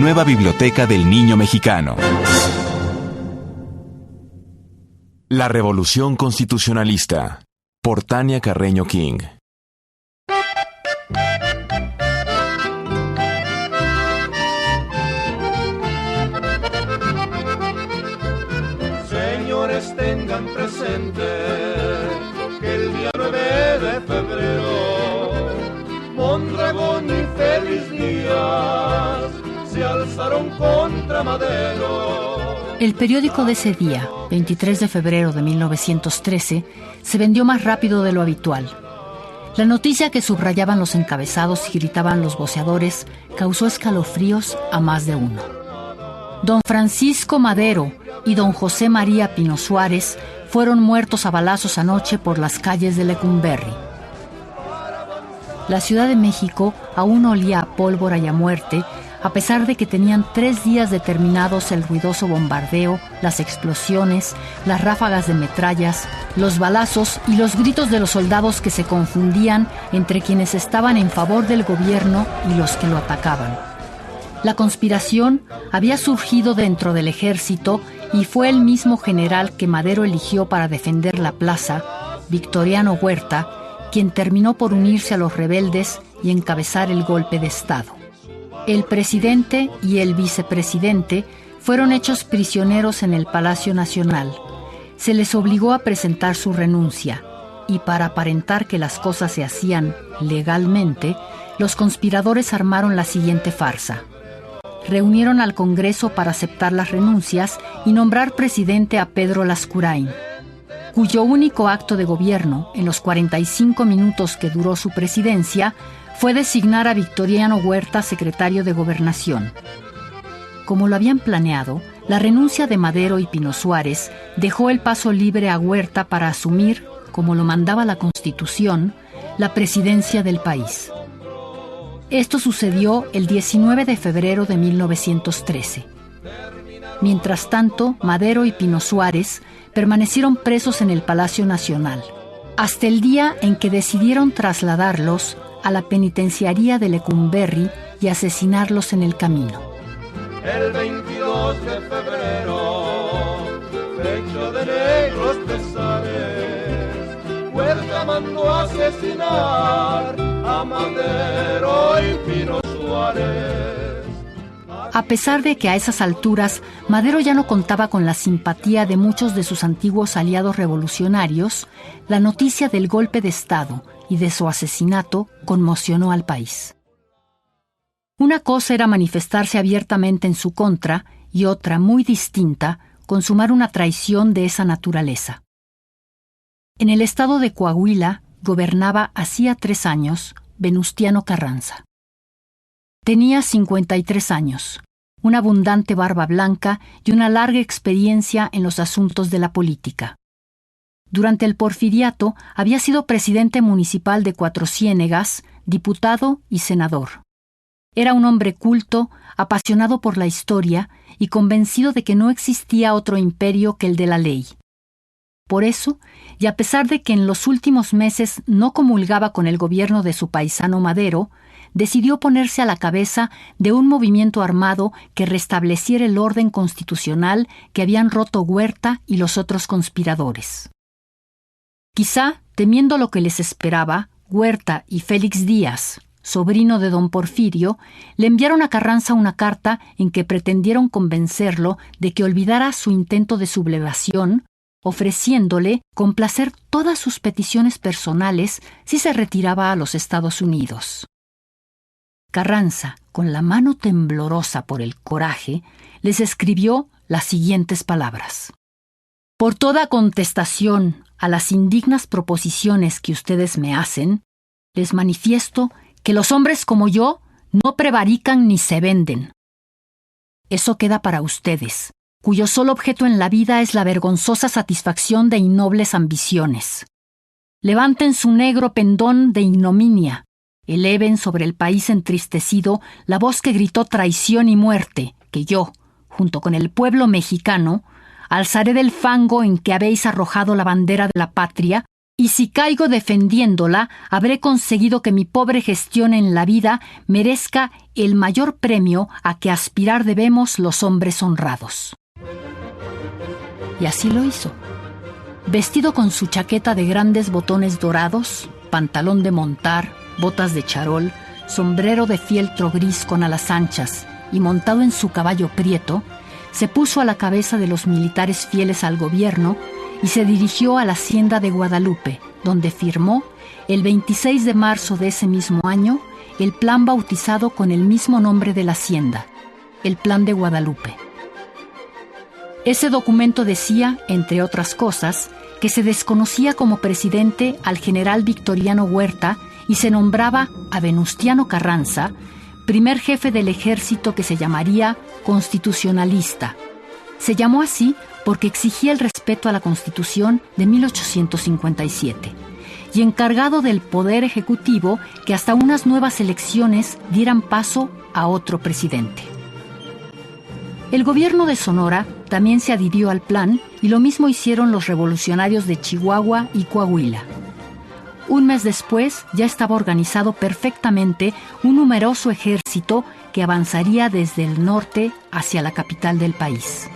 nueva Biblioteca del Niño Mexicano. La Revolución Constitucionalista, por Tania Carreño King. Señores, tengan presente que el día 9 de febrero, Mondragón y Félix Díaz se alzaron contra Madero. El periódico de ese día, 23 de febrero de 1913, se vendió más rápido de lo habitual. La noticia que subrayaban los encabezados y gritaban los voceadores causó escalofríos a más de uno. Don Francisco Madero y don José María Pino Suárez fueron muertos a balazos anoche por las calles de Lecumberri. La Ciudad de México aún olía a pólvora y a muerte, a pesar de que tenían 3 días determinados el ruidoso bombardeo, las explosiones, las ráfagas de metrallas, los balazos y los gritos de los soldados que se confundían entre quienes estaban en favor del gobierno y los que lo atacaban. La conspiración había surgido dentro del ejército y fue el mismo general que Madero eligió para defender la plaza, Victoriano Huerta, quien terminó por unirse a los rebeldes y encabezar el golpe de Estado. El presidente y el vicepresidente fueron hechos prisioneros en el Palacio Nacional. Se les obligó a presentar su renuncia y para aparentar que las cosas se hacían legalmente, los conspiradores armaron la siguiente farsa. Reunieron al Congreso para aceptar las renuncias y nombrar presidente a Pedro Lascurain, cuyo único acto de gobierno, en los 45 minutos que duró su presidencia, fue designar a Victoriano Huerta secretario de Gobernación. Como lo habían planeado, la renuncia de Madero y Pino Suárez dejó el paso libre a Huerta para asumir, como lo mandaba la Constitución, la presidencia del país. Esto sucedió el 19 de febrero de 1913. Mientras tanto, Madero y Pino Suárez permanecieron presos en el Palacio Nacional, hasta el día en que decidieron trasladarlos a la penitenciaría de Lecumberri y asesinarlos en el camino. El 22 de febrero, fecha de negros pesares, Huerta mandó asesinar a Madero y Pino Suárez. A pesar de que a esas alturas Madero ya no contaba con la simpatía de muchos de sus antiguos aliados revolucionarios, la noticia del golpe de Estado y de su asesinato conmocionó al país. Una cosa era manifestarse abiertamente en su contra y otra, muy distinta, consumar una traición de esa naturaleza. En el estado de Coahuila gobernaba hacía 3 años Venustiano Carranza. Tenía 53 años, una abundante barba blanca y una larga experiencia en los asuntos de la política. Durante el porfiriato había sido presidente municipal de Cuatro Ciénegas, diputado y senador. Era un hombre culto, apasionado por la historia y convencido de que no existía otro imperio que el de la ley. Por eso, y a pesar de que en los últimos meses no comulgaba con el gobierno de su paisano Madero, decidió ponerse a la cabeza de un movimiento armado que restableciera el orden constitucional que habían roto Huerta y los otros conspiradores. Quizá, temiendo lo que les esperaba, Huerta y Félix Díaz, sobrino de don Porfirio, le enviaron a Carranza una carta en que pretendieron convencerlo de que olvidara su intento de sublevación, ofreciéndole complacer todas sus peticiones personales si se retiraba a los Estados Unidos. Carranza, con la mano temblorosa por el coraje, les escribió las siguientes palabras. Por toda contestación a las indignas proposiciones que ustedes me hacen, les manifiesto que los hombres como yo no prevarican ni se venden. Eso queda para ustedes, cuyo solo objeto en la vida es la vergonzosa satisfacción de innobles ambiciones. Levanten su negro pendón de ignominia, eleven sobre el país entristecido la voz que gritó traición y muerte, que yo, junto con el pueblo mexicano, alzaré del fango en que habéis arrojado la bandera de la patria y si caigo defendiéndola, habré conseguido que mi pobre gestión en la vida merezca el mayor premio a que aspirar debemos los hombres honrados. Y así lo hizo. Vestido con su chaqueta de grandes botones dorados, pantalón de montar, botas de charol, sombrero de fieltro gris con alas anchas y montado en su caballo prieto, se puso a la cabeza de los militares fieles al gobierno y se dirigió a la hacienda de Guadalupe, donde firmó, el 26 de marzo de ese mismo año, el plan bautizado con el mismo nombre de la hacienda, el Plan de Guadalupe. Ese documento decía, entre otras cosas, que se desconocía como presidente al general Victoriano Huerta y se nombraba a Venustiano Carranza, primer jefe del ejército que se llamaría constitucionalista. Se llamó así porque exigía el respeto a la Constitución de 1857 y encargado del Poder Ejecutivo que hasta unas nuevas elecciones dieran paso a otro presidente. El gobierno de Sonora también se adhirió al plan y lo mismo hicieron los revolucionarios de Chihuahua y Coahuila. Un mes después ya estaba organizado perfectamente un numeroso ejército que avanzaría desde el norte hacia la capital del país.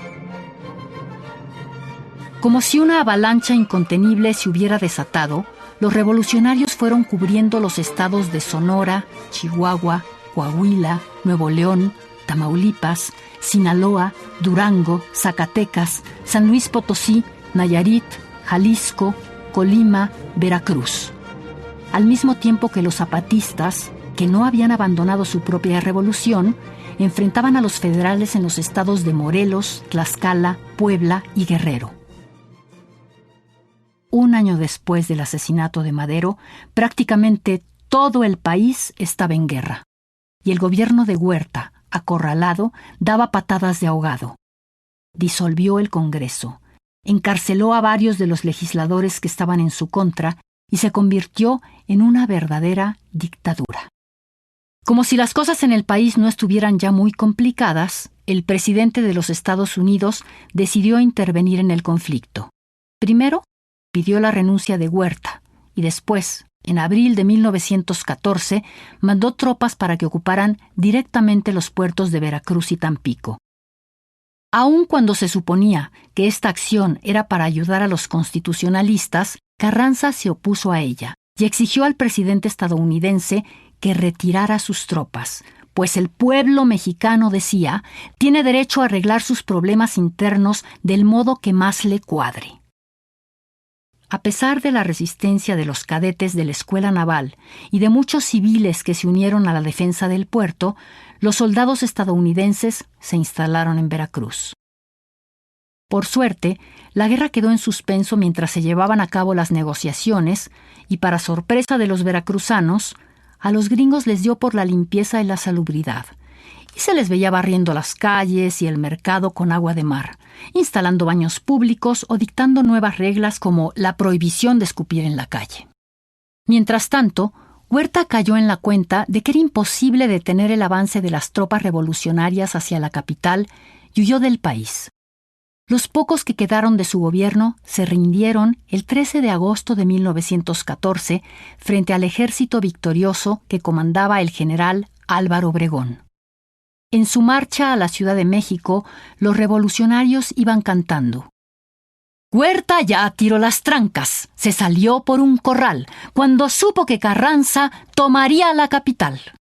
Como si una avalancha incontenible se hubiera desatado, los revolucionarios fueron cubriendo los estados de Sonora, Chihuahua, Coahuila, Nuevo León, Tamaulipas, Sinaloa, Durango, Zacatecas, San Luis Potosí, Nayarit, Jalisco, Colima, Veracruz. Al mismo tiempo que los zapatistas, que no habían abandonado su propia revolución, enfrentaban a los federales en los estados de Morelos, Tlaxcala, Puebla y Guerrero. Un año después del asesinato de Madero, prácticamente todo el país estaba en guerra, y el gobierno de Huerta, acorralado, daba patadas de ahogado. Disolvió el Congreso, encarceló a varios de los legisladores que estaban en su contra y se convirtió en una verdadera dictadura. Como si las cosas en el país no estuvieran ya muy complicadas, el presidente de los Estados Unidos decidió intervenir en el conflicto. Primero, pidió la renuncia de Huerta y después, en abril de 1914, mandó tropas para que ocuparan directamente los puertos de Veracruz y Tampico. Aun cuando se suponía que esta acción era para ayudar a los constitucionalistas, Carranza se opuso a ella y exigió al presidente estadounidense que retirara sus tropas, pues el pueblo mexicano, decía, tiene derecho a arreglar sus problemas internos del modo que más le cuadre. A pesar de la resistencia de los cadetes de la Escuela Naval y de muchos civiles que se unieron a la defensa del puerto, los soldados estadounidenses se instalaron en Veracruz. Por suerte, la guerra quedó en suspenso mientras se llevaban a cabo las negociaciones y, para sorpresa de los veracruzanos, a los gringos les dio por la limpieza y la salubridad, y se les veía barriendo las calles y el mercado con agua de mar, instalando baños públicos o dictando nuevas reglas como la prohibición de escupir en la calle. Mientras tanto, Huerta cayó en la cuenta de que era imposible detener el avance de las tropas revolucionarias hacia la capital y huyó del país. Los pocos que quedaron de su gobierno se rindieron el 13 de agosto de 1914 frente al ejército victorioso que comandaba el general Álvaro Obregón. En su marcha a la Ciudad de México, los revolucionarios iban cantando: Huerta ya tiró las trancas, se salió por un corral, cuando supo que Carranza tomaría la capital.